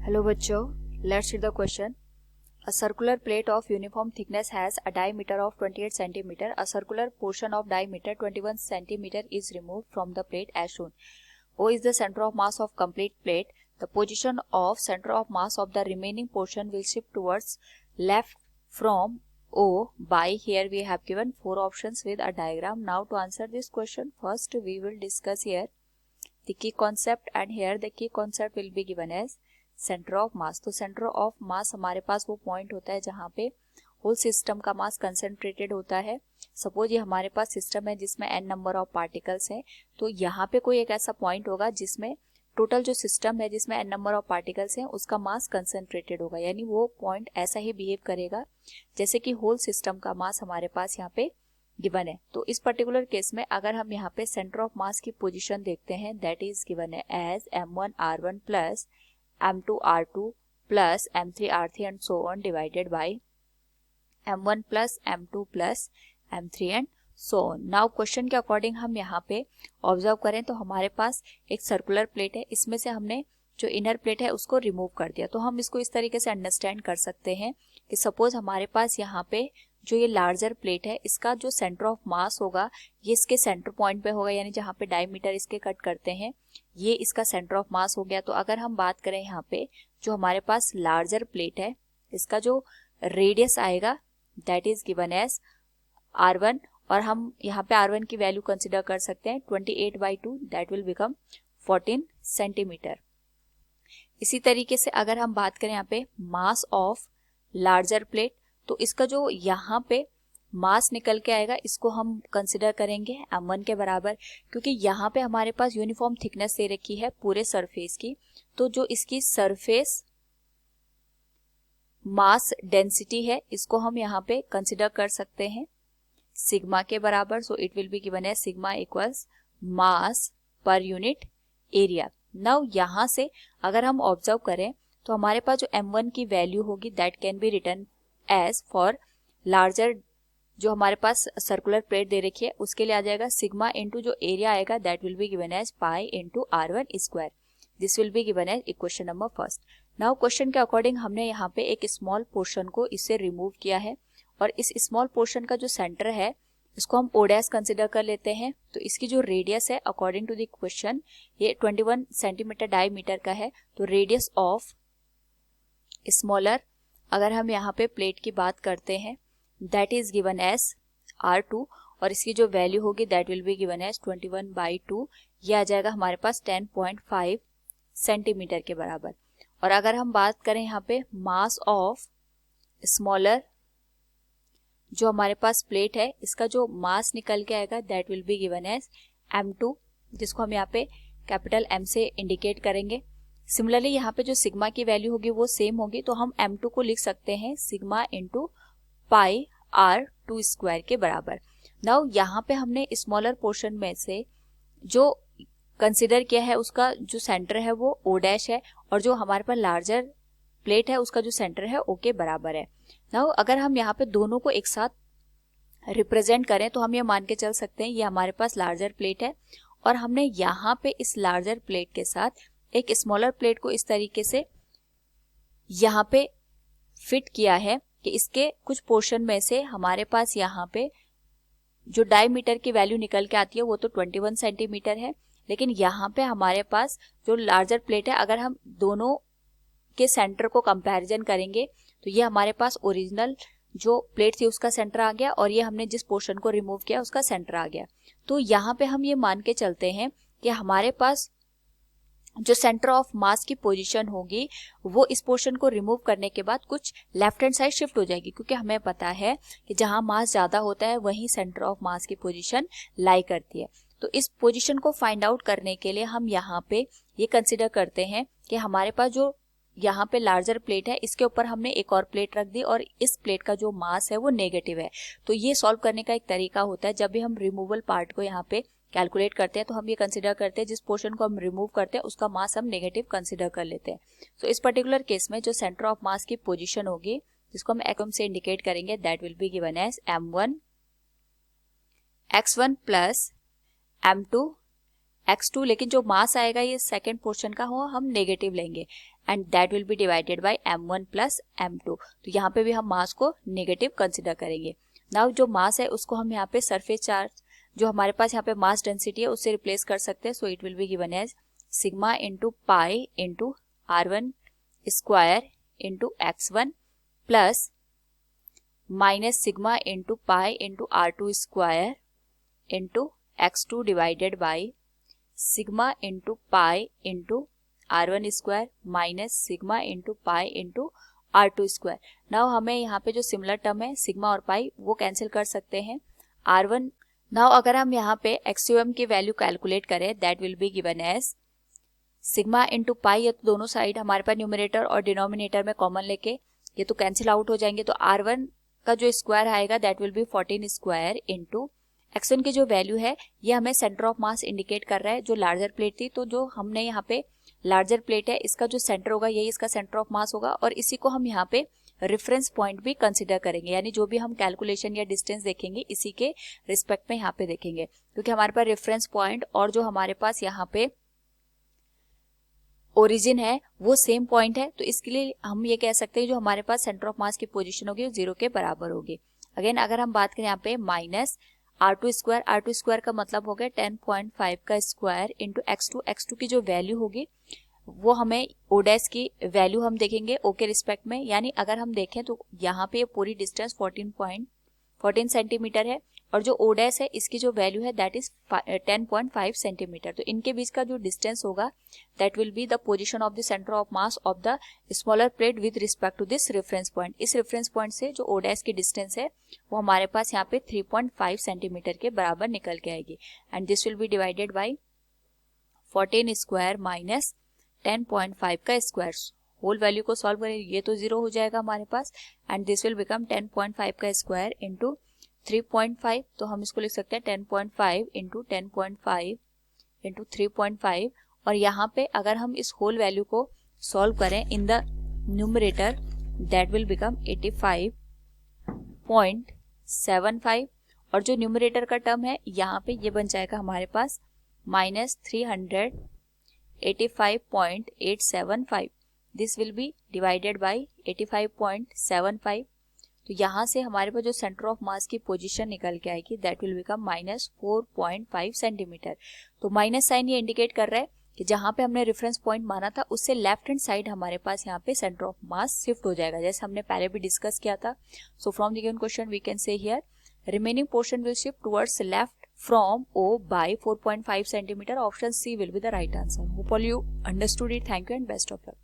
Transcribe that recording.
Hello बच्चों, let's read the question. A circular plate of uniform thickness has a diameter of 28 cm. A circular portion of diameter 21 cm is removed from the plate as shown. O is the center of mass of complete plate. The position of center of mass of the remaining portion will shift towards left from O by, here we have given 4 options with a diagram. Now to answer this question, first we will discuss here the key concept, and here the key concept will be given as centre of मास. तो centre of मास हमारे पास वो point होता है जहाँ पे whole system का मास concentrated होता है. सपोज ये हमारे पास सिस्टम है जिसमें n नंबर ऑफ पार्टिकल्स हैं, तो यहाँ पे कोई एक ऐसा पॉइंट होगा जिसमें टोटल जो सिस्टम है जिसमें n नंबर ऑफ पार्टिकल्स हैं उसका मास कंसेंट्रेटेड होगा. यानी वो पॉइंट ऐसा ही बिहेव करेगा जैसे कि होल सिस्टम का मास हमारे पास यहाँ पे गिवन है. तो इस पर्टिकुलर केस में अगर हम यहाँ पे सेंटर ऑफ मास की पोजिशन देखते हैं, दैट इज गिवन है as m1r1 plus m2 r2 plus m3 r3 and so on divided by m1 plus m2 plus m3 and so on. Now question के अकॉर्डिंग हम यहाँ पे ऑब्जर्व करें तो हमारे पास एक सर्कुलर प्लेट है, इसमें से हमने जो इनर प्लेट है उसको रिमूव कर दिया. तो हम इसको इस तरीके से अंडरस्टैंड कर सकते हैं कि सपोज हमारे पास यहाँ पे जो ये लार्जर प्लेट है इसका जो सेंटर ऑफ मास होगा ये इसके सेंटर पॉइंट पे होगा, यानी जहाँ पे डायमीटर इसके कट करते हैं ये इसका सेंटर ऑफ मास हो गया. तो अगर हम बात करें यहाँ पे जो हमारे पास लार्जर प्लेट है इसका जो रेडियस आएगा that is given as r1, और हम यहाँ पे r1 की वैल्यू कंसिडर कर सकते हैं 28/2, दैट विल बिकम 14 सेंटीमीटर. इसी तरीके से अगर हम बात करें यहाँ पे मास ऑफ लार्जर प्लेट, तो इसका जो यहाँ पे मास निकल के आएगा इसको हम कंसिडर करेंगे m1 के बराबर, क्योंकि यहाँ पे हमारे पास यूनिफॉर्म थिकनेस दे रखी है पूरे सरफेस की. तो जो इसकी सरफेस मास डेंसिटी है इसको हम यहाँ पे कंसिडर कर सकते हैं सिग्मा के बराबर. सो इट विल बी गिवन है सिग्मा इक्वल्स मास पर यूनिट एरिया. नाउ यहाँ से अगर हम ऑब्जर्व करें तो हमारे पास जो m1 की वैल्यू होगी that can be written as for larger, जो हमारे पास सर्कुलर प्लेट दे रखी है उसके लिए आ जाएगा सिग्मा इंटू जो एरिया आएगा that will be given as pi into r1 square. This will be given as equation number first. Now question के अकॉर्डिंग हमने यहाँ पे एक स्मॉल पोर्शन को इससे रिमूव किया है, और इस स्मॉल पोर्शन का जो सेंटर है इसको हम o डैश कंसिडर कर लेते हैं. तो इसकी जो रेडियस है अकॉर्डिंग टू द क्वेश्चन ये 21 सेंटीमीटर डायमीटर का है. तो रेडियस ऑफ स्मॉलर अगर हम यहाँ पे प्लेट की बात करते हैं that is given as r2, और इसकी जो वैल्यू होगी that will be given as 21/2. ये आ जाएगा हमारे पास 10.5 सेंटीमीटर के बराबर. और अगर हम बात करें यहाँ पे मास ऑफ स्मॉलर जो हमारे पास प्लेट है इसका जो मास निकल के आएगा that will be given as m2, जिसको हम यहाँ पे कैपिटल M से इंडिकेट करेंगे. सिमिलरली यहाँ पे जो सिग्मा की वैल्यू होगी वो सेम होगी, तो हम m2 को लिख सकते हैं सिग्मा इंटू पाई r2 स्क्वायर के बराबर. नाउ यहाँ पे हमने स्मॉलर पोर्शन में से जो कंसिडर किया है उसका जो सेंटर है वो o डैश है, और जो हमारे पास लार्जर प्लेट है उसका जो सेंटर है o के बराबर है. नाउ अगर हम यहाँ पे दोनों को एक साथ रिप्रेजेंट करें तो हम ये मान के चल सकते हैं ये हमारे पास लार्जर प्लेट है, और हमने यहाँ पे इस लार्जर प्लेट के साथ एक स्मॉलर प्लेट को इस तरीके से यहाँ पे फिट किया है कि इसके कुछ पोर्शन में से हमारे पास यहाँ पे जो डायमीटर की वैल्यू निकल के आती है वो तो 21 सेंटीमीटर है, लेकिन यहाँ पे हमारे पास जो लार्जर प्लेट है अगर हम दोनों के सेंटर को कंपैरिजन करेंगे तो ये हमारे पास ओरिजिनल जो प्लेट थी उसका सेंटर आ गया, और ये हमने जिस पोर्शन को रिमूव किया उसका सेंटर आ गया. तो यहाँ पे हम ये मान के चलते हैं कि हमारे पास जो सेंटर ऑफ मास की पोजीशन होगी वो इस पोर्शन को रिमूव करने के बाद कुछ लेफ्ट हैंड साइड शिफ्ट हो जाएगी, क्योंकि हमें पता है कि जहां मास ज्यादा होता है वहीं सेंटर ऑफ मास की पोजीशन लाई करती है. तो इस पोजीशन को फाइंड आउट करने के लिए हम यहाँ पे ये कंसिडर करते हैं कि हमारे पास जो यहाँ पे लार्जर प्लेट है इसके ऊपर हमने एक और प्लेट रख दी और इस प्लेट का जो मास है वो नेगेटिव है. तो ये सॉल्व करने का एक तरीका होता है, जब भी हम रिमूवल पार्ट को यहाँ पे कैलकुलेट करते हैं तो हम ये कंसिडर करते हैं जिस पोर्शन को हम रिमूव करते हैं उसका मास हम नेगेटिव कंसिडर कर लेते हैं. तो इस पर्टिकुलर केस में जो सेंटर ऑफ मास की पोजीशन होगी जिसको हम एक्म से इंडिकेट करेंगे that will be given as m1 x1 plus m2 x2, लेकिन जो मास आएगा ये सेकेंड पोर्शन का हो हम नेगेटिव लेंगे and that will be divided by m1 plus m2। तो यहाँ पे भी हम मास को नेगेटिव कंसिडर करेंगे। नाउ जो मास है उसको हम यहाँ पे सरफेस चार्ज जो हमारे पास यहाँ पे मास डेंसिटी है उससे रिप्लेस कर सकते हैं। So it will be given as sigma into pi into r1 square into x1 plus minus sigma into pi into r2 square into x2 divided by sigma into pi into r1 square minus sigma into pi into r2 square. Now हमें यहाँ पे जो similar term है sigma और पाई वो cancel कर सकते हैं r1। नाउ अगर हम यहाँ पे एक्सयूएम की वैल्यू कैलकुलेट करें that will be given as sigma into pi, ये तो दोनों साइड हमारे पास न्यूमरेटर और डिनोमिनेटर में कॉमन लेके ये तो कैंसिल आउट हो जाएंगे। तो r1 का जो स्क्वायर आएगा that will B 14 square into x1 की जो वैल्यू है ये हमें सेंटर ऑफ मास इंडिकेट कर रहा है। जो लार्जर प्लेट थी तो जो हमने यहाँ पे लार्जर प्लेट है इसका जो सेंटर होगा यही इसका सेंटर ऑफ मास होगा और इसी को हम यहाँ पे रेफरेंस पॉइंट भी कंसिडर करेंगे, यानी जो भी हम कैलकुलेशन या डिस्टेंस देखेंगे इसी के रिस्पेक्ट में यहाँ पे देखेंगे, क्योंकि हमारे पास रेफरेंस पॉइंट और जो हमारे पास यहाँ पे ओरिजिन है वो सेम पॉइंट है। तो इसके लिए हम ये कह सकते हैं जो हमारे पास सेंटर ऑफ मास की पोजीशन होगी वो 0 के बराबर होगी। अगेन अगर हम बात करें यहाँ पे माइनस r2 स्क्वायर का मतलब हो गया 10.5 का स्क्वायर इंटू x2 की जो वैल्यू होगी वो हमें ओ डैश की वैल्यू हम देखेंगे ओ के रिस्पेक्ट में, यानी अगर हम देखें तो यहाँ पे पूरी डिस्टेंस 14 सेंटीमीटर है और जो ओ डैश है इसकी जो वैल्यू है दैट इज 10.5 सेंटीमीटर। तो इनके बीच का जो डिस्टेंस होगा that will be the position of the centre of mass of the smaller plate with respect to this reference point. इस रेफरेंस पॉइंट से जो ओ डैश की डिस्टेंस है वो हमारे पास यहाँ पे 3.5 सेंटीमीटर के बराबर निकल के आएगी and this will be divided by 14 square minus 10.5 का स्क्वायर। होल वैल्यू को सॉल्व करें ये तो 0 हो जाएगा हमारे पास एंड दिस विल बिकम 10.5 का स्क्वायर इंटू 3.5। तो हम इसको लिख सकते हैं 10.5 इंटू 10.5 इंटू 3.5 और यहाँ पे अगर हम इस होल वैल्यू को सॉल्व करें in the numerator that will become 85.75 और जो न्यूमरेटर का टर्म है यहाँ पे ये बन जाएगा हमारे पास minus 385.875। This will be divided by 85.75। तो यहाँ से हमारे पास जो सेंटर ऑफ मास की पोजीशन निकल के आएगी that will become minus 4.5 centimetre. तो माइनस साइन ये इंडिकेट कर रहा है कि जहाँ पे हमने रेफरेंस पॉइंट माना था उससे लेफ्ट हैंड साइड हमारे पास यहाँ पे सेंटर ऑफ मास शिफ्ट हो जाएगा, जैसे हमने पहले भी डिस्कस किया था। So from the given question we can say here remaining portion will shift towards left from O by 4.5 centimeter. Option C will be the right answer. Hope all you understood it. Thank you and best of luck.